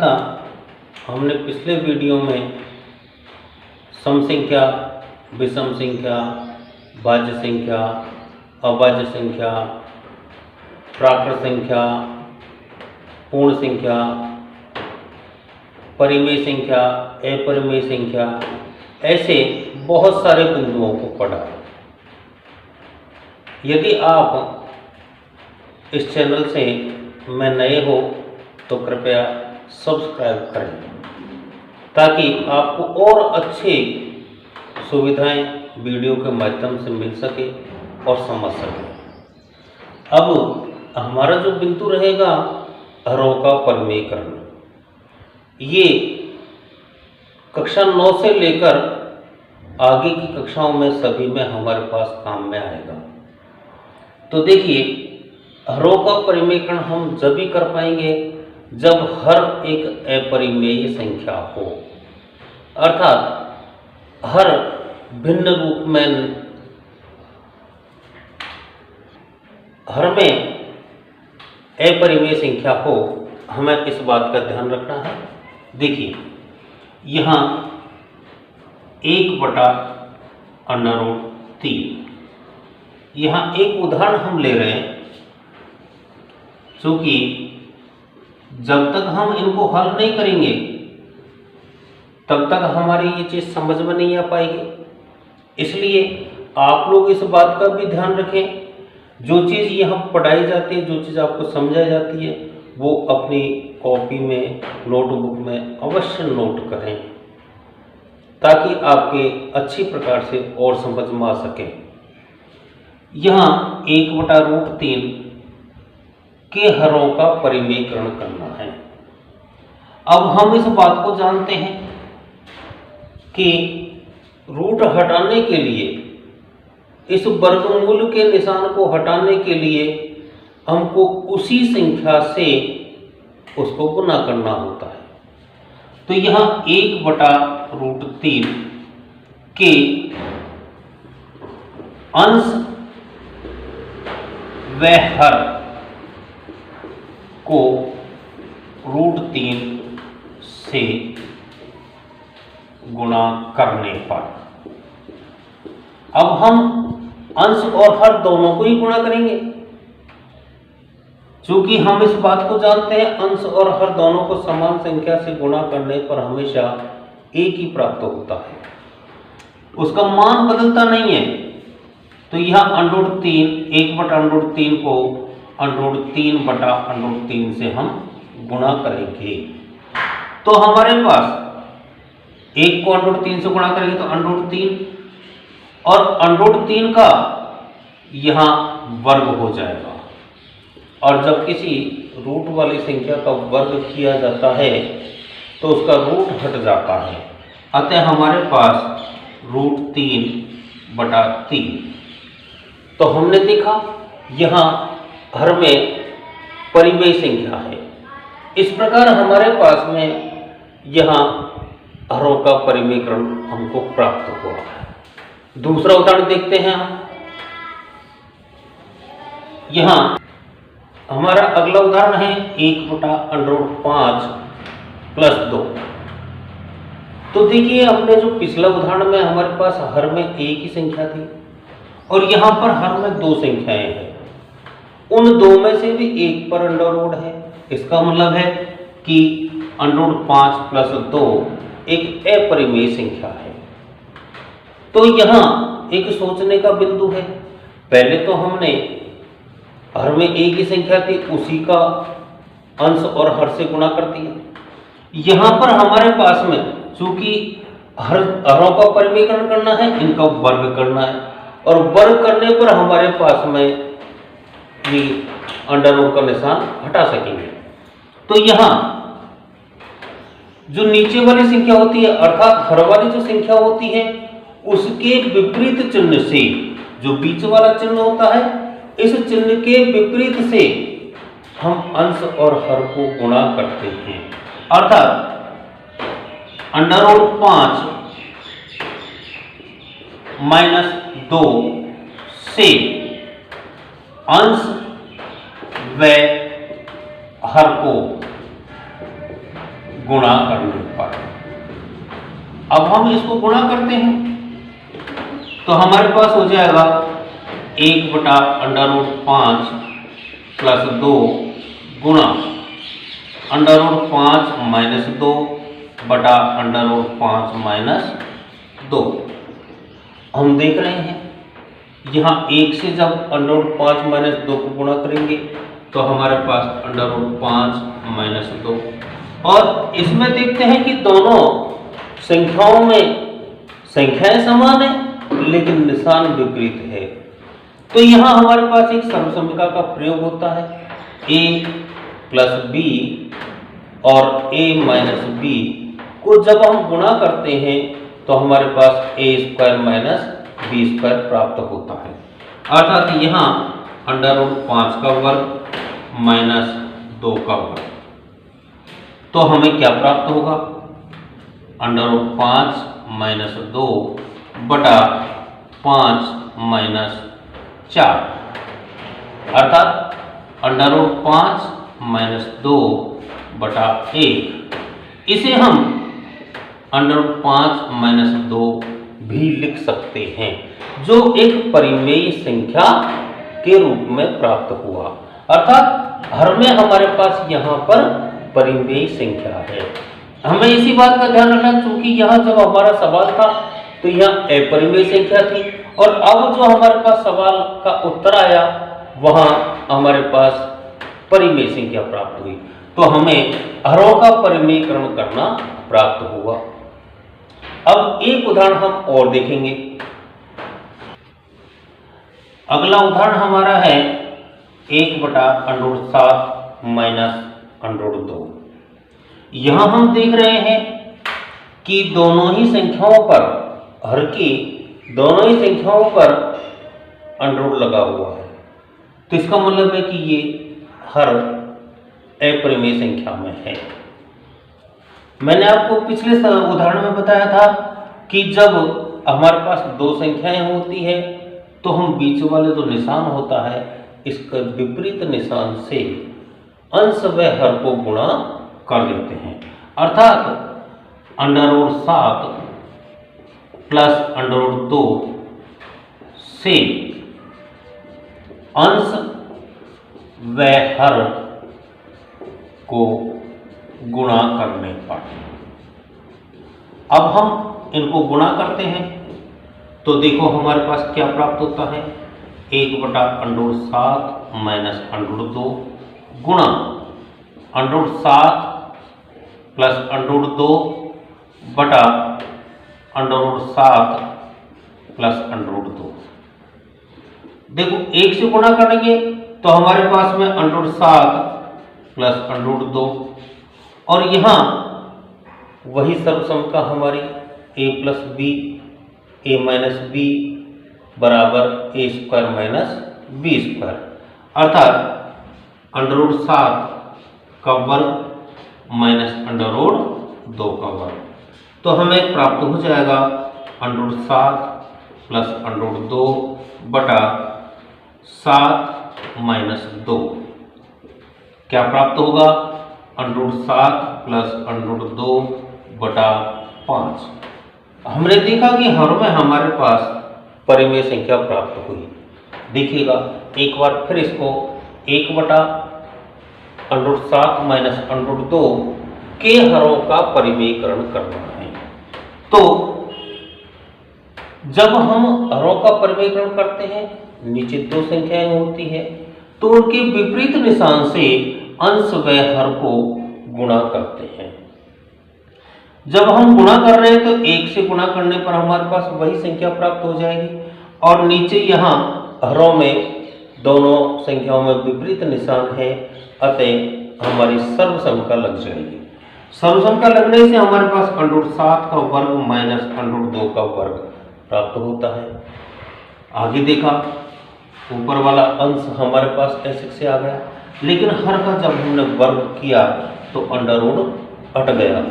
था, हमने पिछले वीडियो में सम संख्या, विषम संख्या, भाज्य संख्या, अभाज्य संख्या, प्राकृत संख्या, पूर्ण संख्या, परिमेय संख्या, अपरिमेय संख्या, ऐसे बहुत सारे बिंदुओं को पढ़ा। यदि आप इस चैनल से में नए हो तो कृपया सब्सक्राइब करें ताकि आपको और अच्छी सुविधाएं वीडियो के माध्यम से मिल सके और समझ सके। अब हमारा जो बिंदु रहेगा हरों का परिमेयकरण, ये कक्षा 9 से लेकर आगे की कक्षाओं में सभी में हमारे पास काम में आएगा। तो देखिए, हरों का परिमेयकरण हम जब भी कर पाएंगे जब हर एक अपरिमेय संख्या हो, अर्थात हर भिन्न रूप में हर में अपरिमेय संख्या हो। हमें इस बात का ध्यान रखना है। देखिए, यहाँ 1/√3, यहाँ एक उदाहरण हम ले रहे हैं, क्योंकि जब तक हम इनको हल नहीं करेंगे तब तक हमारी ये चीज़ समझ में नहीं आ पाएगी। इसलिए आप लोग इस बात का भी ध्यान रखें, जो चीज़ यहाँ पढ़ाई जाती है, जो चीज़ आपको समझाई जाती है, वो अपनी कॉपी में, नोटबुक में अवश्य नोट करें ताकि आपके अच्छी प्रकार से और समझ में आ सके। यहाँ 1/√3 के हरों का परिमेयकरण करना है। अब हम इस बात को जानते हैं कि रूट हटाने के लिए, इस वर्गमूल के निशान को हटाने के लिए हमको उसी संख्या से उसको गुणा करना होता है। तो यहाँ 1/√3 के अंश व हर को √3 से गुणा करने पर, अब हम अंश और हर दोनों को ही गुणा करेंगे, क्योंकि हम इस बात को जानते हैं अंश और हर दोनों को समान संख्या से गुणा करने पर हमेशा एक ही प्राप्त होता है, उसका मान बदलता नहीं है। तो यह √3, 1/√3 को √3/√3 से हम गुणा करेंगे। तो हमारे पास 1 को √3 से गुणा करेंगे तो √3, और √3 का यहाँ वर्ग हो जाएगा। और जब किसी रूट वाली संख्या का वर्ग किया जाता है तो उसका रूट हट जाता है, अतः हमारे पास √3/3। तो हमने देखा यहाँ हर में परिमेय संख्या है। इस प्रकार हमारे पास में यहाँ हरों का परिमेयकरण हमको प्राप्त हुआ है। दूसरा उदाहरण देखते हैं हम। यहाँ हमारा अगला उदाहरण है 1/√5 + 2। तो देखिए, हमने जो पिछला उदाहरण में हमारे पास हर में एक ही संख्या थी और यहाँ पर हर में दो संख्याएं हैं, उन दो में से भी एक पर अंडर है। इसका मतलब है कि √5 + 2 एक अपरिमेय संख्या है। तो यहाँ एक सोचने का बिंदु है, पहले तो हमने हर में एक ही संख्या थी, उसी का अंश और हर से गुणा कर दिया। यहाँ पर हमारे पास में चूंकि हरों का परिमेयकरण करना है, इनका वर्ग करना है, और वर्ग करने पर हमारे पास में ये अंडर का निशान हटा सकेंगे। तो यहाँ जो नीचे वाली संख्या होती है, अर्थात हर वाली जो संख्या होती है, उसके विपरीत चिन्ह से, जो बीच वाला चिन्ह होता है, इस चिन्ह के विपरीत से हम अंश और हर को गुणा करते हैं। अर्थात √5 - 2 से अंश व हर को गुणा करने पर। अब हम इसको गुणा करते हैं तो हमारे पास हो जाएगा 1/√5 प्लस 2 गुणा √5 माइनस 2 बटा √5 माइनस 2। हम देख रहे हैं यहाँ 1 से जब √5 माइनस 2 को गुणा करेंगे तो हमारे पास √5 माइनस 2, और इसमें देखते हैं कि दोनों संख्याओं में संख्याएं समान है लेकिन निशान विपरीत है। तो यहाँ हमारे पास एक सर्वसम्मिका का प्रयोग होता है, a प्लस b और a माइनस b को जब हम गुणा करते हैं तो हमारे पास a² माइनस b² प्राप्त होता है। अर्थात यहाँ √5 का वर्ग माइनस 2 का वर्ग। तो हमें क्या प्राप्त होगा? √5 माइनस 2 बटा 5 माइनस 4, अर्थात √5 माइनस 2 बटा 1। इसे हम √5 माइनस 2 भी लिख सकते हैं, जो एक परिमेय संख्या के रूप में प्राप्त हुआ। अर्थात हर में हमारे पास यहाँ पर परिमेय संख्या है। हमें इसी बात का ध्यान रखना, चूंकि यहाँ जब हमारा सवाल था तो यहाँ अपरिमेय संख्या थी, और अब जो हमारे पास सवाल का उत्तर आया वहां हमारे पास परिमेय संख्या प्राप्त हुई, तो हमें हरों का परिमेयकरण करना प्राप्त हुआ। अब एक उदाहरण हम और देखेंगे। अगला उदाहरण हमारा है 1/√7 माइनस √2। यहां हम देख रहे हैं कि दोनों ही संख्याओं पर, हर की दोनों ही संख्याओं पर अंडर लगा हुआ है, तो इसका मतलब है कि ये हर अपरिमेय संख्या में है। मैंने आपको पिछले उदाहरण में बताया था कि जब हमारे पास दो संख्याएं होती है तो हम बीच वाले जो निशान होता है इसका विपरीत निशान से अंश व हर को गुणा कर देते हैं। अर्थात √7 प्लस √2 से अंश व हर को गुणा करने पर, अब हम इनको गुणा करते हैं तो देखो हमारे पास क्या प्राप्त होता है, 1/√7 माइनस √2 गुणा √7 प्लस √2 बटा √7 प्लस √2। देखो 1 से गुणा करेंगे तो हमारे पास में √7 प्लस √2, और यहाँ वही सर्वसम्मिका हमारी a plus b a minus b बराबर a² माइनस b², अर्थात √7 का वर्ग माइनस √2 का वर्ग। तो हमें प्राप्त हो जाएगा √7 प्लस √2 बटा 7 माइनस 2। क्या प्राप्त होगा? √7 प्लस √2 बटा 5। हमने देखा कि हर में हमारे पास परिमेय संख्या प्राप्त हुई। देखिएगा एक बार फिर इसको 1/√7 माइनस √2 के हरों का परिमेयकरण करना है। तो जब हम हरों का परिमेयकरण करते हैं, नीचे दो संख्याएं होती है तो उनके विपरीत निशान से अंश व हर को गुणा करते हैं। जब हम गुणा कर रहे हैं तो 1 से गुणा करने पर हमारे पास वही संख्या प्राप्त हो जाएगी, और नीचे यहाँ हरों में दोनों संख्याओं में विपरीत निशान है, अतः हमारी सर्वसम्मिका लग जाएगी। सर्वसम्मिका लगने से हमारे पास √7 का वर्ग माइनस √2 का वर्ग प्राप्त होता है। आगे देखा ऊपर वाला अंश हमारे पास ऐसे से आ गया, लेकिन हर का जब हमने वर्ग किया तो अंडर रूट हट गया,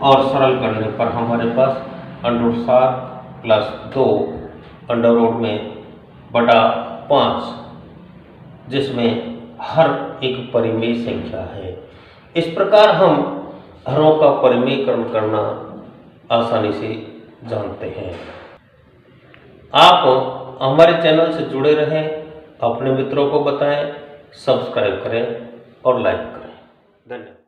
और सरल करने पर हमारे पास √7 प्लस 2 अंडर रूट में बटा 5, जिसमें हर एक परिमेय संख्या है। इस प्रकार हम हरों का परिमेयकरण करना आसानी से जानते हैं। आप हमारे चैनल से जुड़े रहें, अपने मित्रों को बताएं, सब्सक्राइब करें और लाइक करें। धन्यवाद।